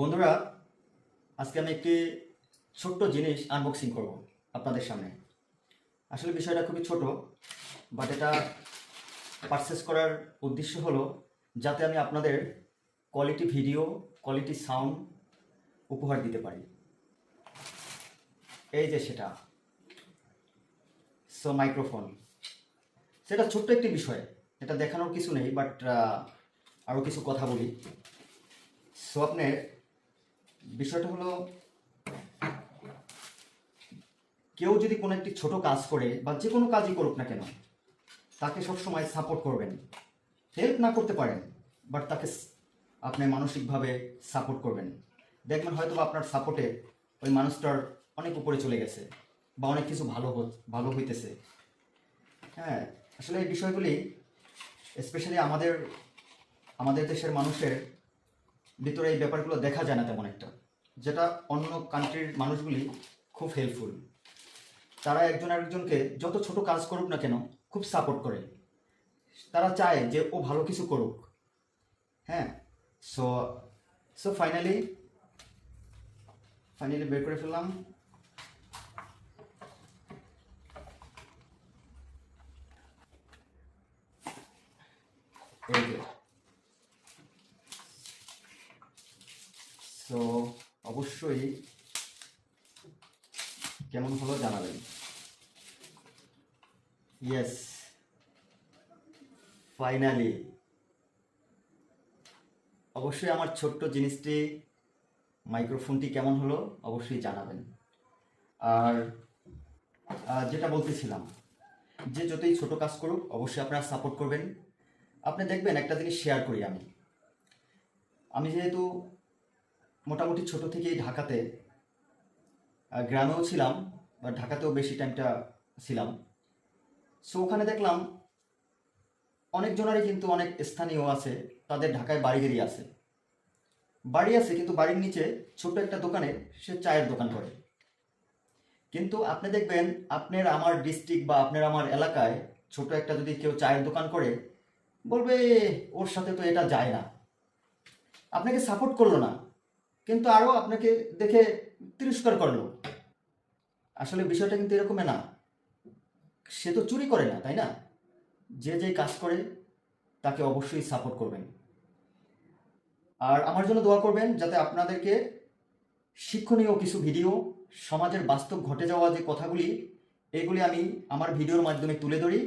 বন্ধুরা, আজকে আমি একটি ছোট্ট জিনিস আনবক্সিং করব আপনাদের সামনে। আসলে বিষয়টা খুবই ছোট, বাট এটা পারচেস করার উদ্দেশ্য হলো যাতে আমি আপনাদের কোয়ালিটি ভিডিও, কোয়ালিটি সাউন্ড উপহার দিতে পারি। এই যে সেটা মাইক্রোফোন, সেটা ছোট্ট একটি বিষয়, এটা দেখানোর কিছু নেই, বাট আরও কিছু কথা বলি। আপনার বিষয়টা হলো, কেউ যদি কোনো একটি ছোট কাজ করে বা যে কোনো কাজই করুক না কেন, তাকে সবসময় সাপোর্ট করবেন। হেল্প না করতে পারেন, বাট তাকে আপনি মানসিকভাবে সাপোর্ট করবেন। দেখবেন হয়তো আপনার সাপোর্টে ওই মানুষটার অনেক উপরে চলে গেছে বা অনেক কিছু ভালো হইতেছে। হ্যাঁ, আসলে এই বিষয়গুলি স্পেশালি আমাদের দেশের মানুষের ভিতরে এই ব্যাপারগুলো দেখা যায় না তেমন একটা, যেটা অন্য কান্ট্রির মানুষগুলি খুব হেল্পফুল। তারা একজন আরেকজনকে যত ছোট কাজ করুক না কেন খুব সাপোর্ট করে। তারা চায় যে ও ভালো কিছু করুক। হ্যাঁ, সো সো ফাইনালি বের করে ফেললাম। এই যে সো অবশ্যই কেমন হলো জানাবেন। ইয়েস, ফাইনালি অবশ্যই আমার ছোট্ট জিনিসটি, মাইক্রোফোনটি কেমন হলো অবশ্যই জানাবেন। আর যেটা বলতেছিলাম, যে যতই ছোট কাজ করুক অবশ্যই আপনারা সাপোর্ট করবেন। আপনি দেখবেন একটা জিনিস শেয়ার করি আমি যেহেতু মোটামুটি ছোট থেকেই ঢাকাতে, গ্রামেও ছিলাম বা ঢাকাতেও বেশি টাইমটা ছিলাম। ওখানে দেখলাম অনেকজনেরই কিন্তু অনেক স্থানীয় আছে, তাদের ঢাকায় বাড়ি আছে কিন্তু বাড়ির নিচে ছোট একটা দোকানে সে চায়ের দোকান করে। কিন্তু আপনি দেখবেন আপনার আমার ডিস্ট্রিক্ট বা আপনার আমার এলাকায় ছোট একটা যদি কেউ চায়ের দোকান করে, বলবে ওর সাথে তো এটা যায় না, আপনাকে সাপোর্ট করলো না, কিন্তু আরও আপনাকে দেখে তিরস্কার করলো। আসলে বিষয়টা কিন্তু এরকম না, সে তো চুরি করে না, তাই না? যে কাজ করে তাকে অবশ্যই সাপোর্ট করবেন। আর আমার জন্য দোয়া করবেন যাতে আপনাদেরকে শিক্ষণীয় কিছু ভিডিও, সমাজের বাস্তব ঘটে যাওয়া যে কথাগুলি, এগুলি আমি আমার ভিডিওর মাধ্যমে তুলে ধরি।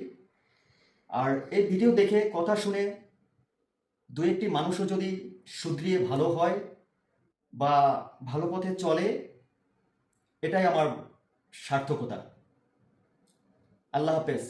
আর এই ভিডিও দেখে, কথা শুনে দু একটি মানুষও যদি শুধরিয়ে ভালো হয় বা ভালো পথে চলে, এটাই আমার সার্থকতা। আল্লাহ হাফেজ।